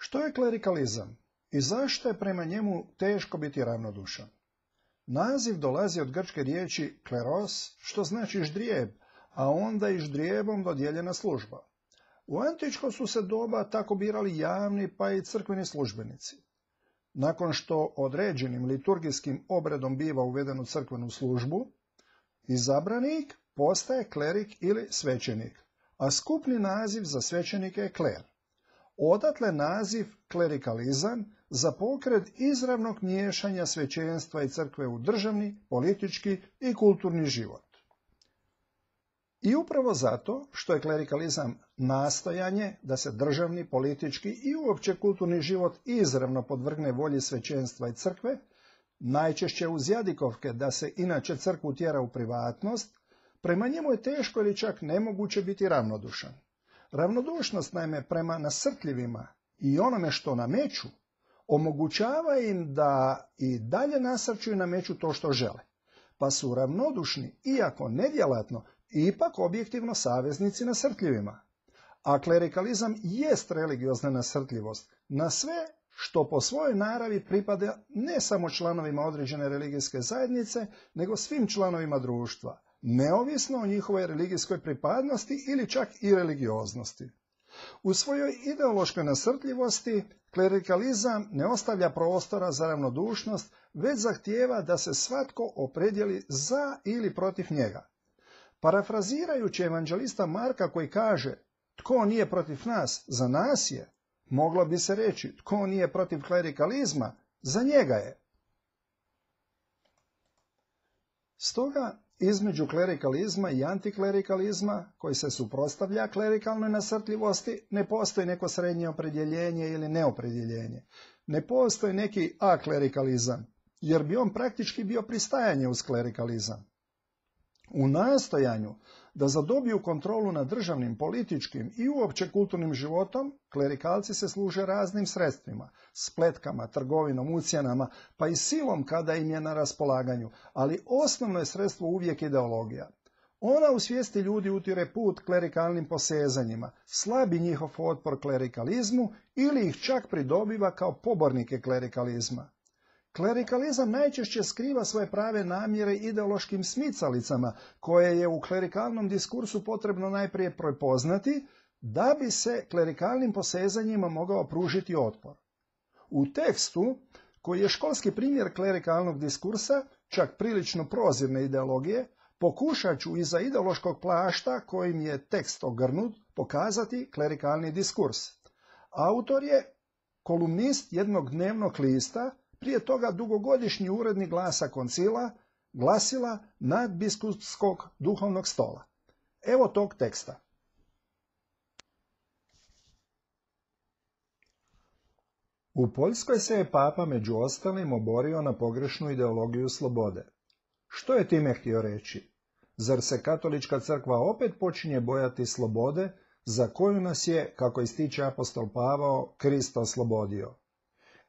Što je klerikalizam i zašto je prema njemu teško biti ravnodušan? Naziv dolazi od grčke riječi kleros, što znači ždrijeb, a onda i ždrijebom dodijeljena služba. U antičko su se doba tako birali javni pa i crkveni službenici. Nakon što određenim liturgijskim obredom biva uveden u crkvenu službu, izabranik postaje klerik ili svećenik, a skupni naziv za svećenike je kler. Odatle naziv klerikalizam za pokret izravnog miješanja svećenstva i crkve u državni, politički i kulturni život. I upravo zato što je klerikalizam nastojanje da se državni, politički i uopće kulturni život izravno podvrgne volji svećenstva i crkve, najčešće uz jadikovke da se inače crkvu tjera u privatnost, prema njemu je teško ili čak nemoguće biti ravnodušan. Ravnodušnost naime prema nasrtljivima i onome što nameću omogućava im da i dalje nasrću i nameću to što žele, pa su ravnodušni, iako nedjelatno, ipak objektivno saveznici nasrtljivima. A klerikalizam jest religiozna nasrtljivost na sve što po svojoj naravi pripada ne samo članovima određene religijske zajednice, nego svim članovima društva, neovisno o njihovoj religijskoj pripadnosti ili čak i religioznosti. U svojoj ideološkoj nasrtljivosti klerikalizam ne ostavlja prostora za ravnodušnost, već zahtijeva da se svatko opredijeli za ili protiv njega. Parafrazirajući evanđelista Marka koji kaže "Tko nije protiv nas, za nas je", moglo bi se reći "Tko nije protiv klerikalizma, za njega je". Stoga, između klerikalizma i antiklerikalizma, koji se suprotstavlja klerikalnoj nasrtljivosti, ne postoji neko srednje opredjeljenje ili neopredjeljenje. Ne postoji neki aklerikalizam, jer bi on praktički bio pristajanje uz klerikalizam. U nastojanju da zadobiju kontrolu nad državnim, političkim i uopće kulturnim životom, klerikalci se služe raznim sredstvima, spletkama, trgovinom, ucjenama, pa i silom kada im je na raspolaganju, ali osnovno je sredstvo uvijek ideologija. Ona u svijesti ljudi utire put klerikalnim posezanjima, slabi njihov otpor klerikalizmu ili ih čak pridobiva kao pobornike klerikalizma. Klerikalizam najčešće skriva svoje prave namjere ideološkim smicalicama, koje je u klerikalnom diskursu potrebno najprije prepoznati, da bi se klerikalnim posezanjima mogao pružiti otpor. U tekstu, koji je školski primjer klerikalnog diskursa, čak prilično prozirne ideologije, pokušat ću iza ideološkog plašta kojim je tekst ogrnut pokazati klerikalni diskurs. Autor je kolumnist jednog dnevnog lista, prije toga dugogodišnji urednik Glasa Koncila, glasila nadbiskupskog duhovnog stola. Evo tog teksta. U Poljskoj se je papa među ostalim oborio na pogrešnu ideologiju slobode. Što je time htio reći? Zar se katolička crkva opet počinje bojati slobode, za koju nas je, kako ističe apostol Pavao, Krist oslobodio?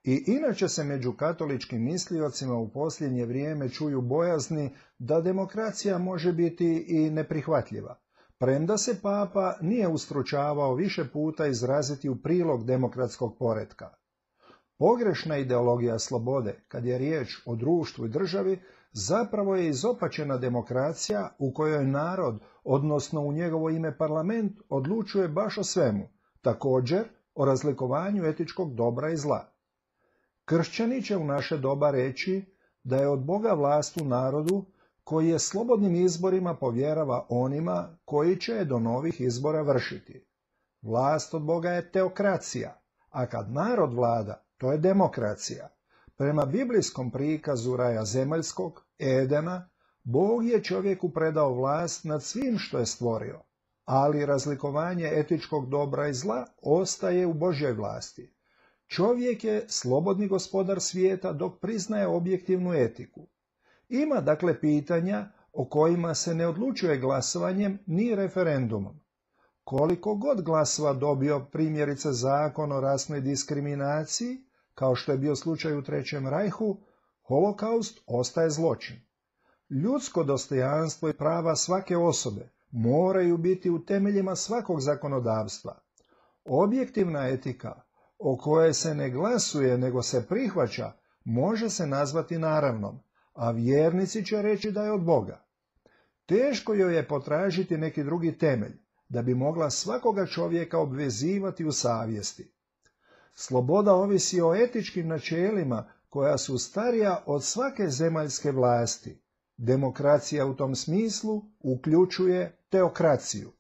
I inače se među katoličkim misliocima u posljednje vrijeme čuju bojazni da demokracija može biti i neprihvatljiva, premda se papa nije ustručavao više puta izraziti u prilog demokratskog poretka. Pogrešna ideologija slobode, kad je riječ o društvu i državi, zapravo je izopačena demokracija u kojoj narod, odnosno u njegovo ime parlament, odlučuje baš o svemu, također o razlikovanju etičkog dobra i zla. Kršćani će u naše doba reći da je od Boga vlast u narodu, koji je slobodnim izborima povjerava onima koji će je do novih izbora vršiti. Vlast od Boga je teokracija, a kad narod vlada, to je demokracija. Prema biblijskom prikazu raja zemaljskog, Edena, Bog je čovjeku predao vlast nad svim što je stvorio, ali razlikovanje etičkog dobra i zla ostaje u Božjoj vlasti. Čovjek je slobodni gospodar svijeta dok priznaje objektivnu etiku. Ima dakle pitanja o kojima se ne odlučuje glasovanjem ni referendumom. Koliko god glasova dobio primjerice zakon o rasnoj diskriminaciji, kao što je bio slučaj u Trećem rajhu, holokaust ostaje zločin. Ljudsko dostojanstvo i prava svake osobe moraju biti u temeljima svakog zakonodavstva. Objektivna etika o kojoj se ne glasuje nego se prihvaća, može se nazvati naravnom, a vjernici će reći da je od Boga. Teško joj je potražiti neki drugi temelj, da bi mogla svakoga čovjeka obvezivati u savjesti. Sloboda ovisi o etičkim načelima koja su starija od svake zemaljske vlasti. Demokracija u tom smislu uključuje teokraciju.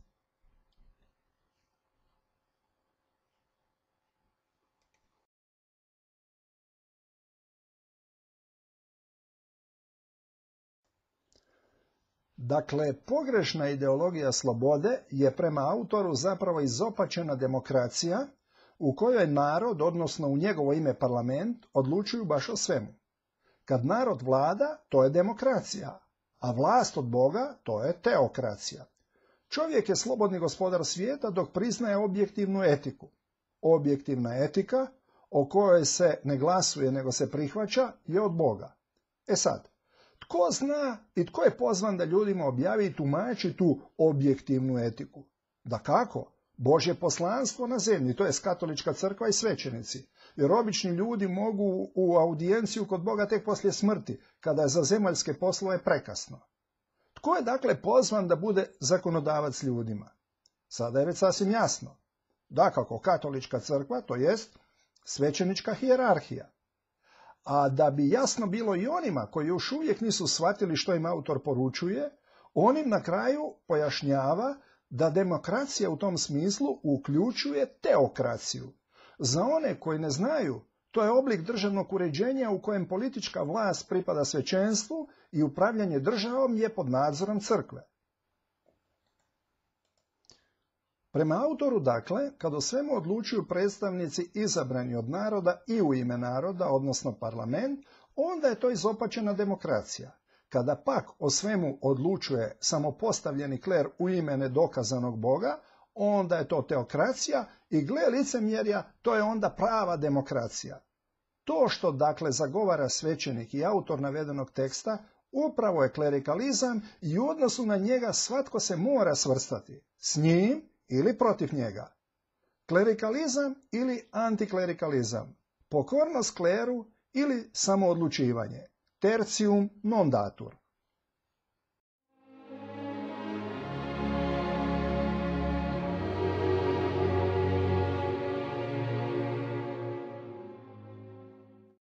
Dakle, pogrešna ideologija slobode je prema autoru zapravo izopačena demokracija u kojoj narod, odnosno u njegovo ime parlament, odlučuju baš o svemu. Kad narod vlada, to je demokracija, a vlast od Boga, to je teokracija. Čovjek je slobodni gospodar svijeta dok priznaje objektivnu etiku. Objektivna etika, o kojoj se ne glasuje nego se prihvaća, je od Boga. E sad, tko zna i tko je pozvan da ljudima objavi i tumači tu objektivnu etiku? Dakako, Božje poslanstvo na zemlji, to je katolička crkva i svećenici. Jer obični ljudi mogu u audijenciju kod Boga tek poslije smrti, kada je za zemaljske poslove prekasno. Tko je dakle pozvan da bude zakonodavac ljudima? Sada je već sasvim jasno. Dakako, katolička crkva, to jest svećenička hijerarhija. A da bi jasno bilo i onima koji još uvijek nisu shvatili što im autor poručuje, on im na kraju pojašnjava da demokracija u tom smislu uključuje teokraciju. Za one koji ne znaju, to je oblik državnog uređenja u kojem politička vlast pripada svećenstvu i upravljanje državom je pod nadzorom crkve. Prema autoru, dakle, kad o svemu odlučuju predstavnici izabrani od naroda i u ime naroda, odnosno parlament, onda je to izopačena demokracija. Kada pak o svemu odlučuje samopostavljeni kler u ime nedokazanog Boga, onda je to teokracija i gle licemjerja, to je onda prava demokracija. To što dakle zagovara svećenik i autor navedenog teksta upravo je klerikalizam i u odnosu na njega svatko se mora svrstati s njim ili protiv njega. Klerikalizam ili antiklerikalizam, pokornost kleru ili samoodlučivanje, tertium non datur.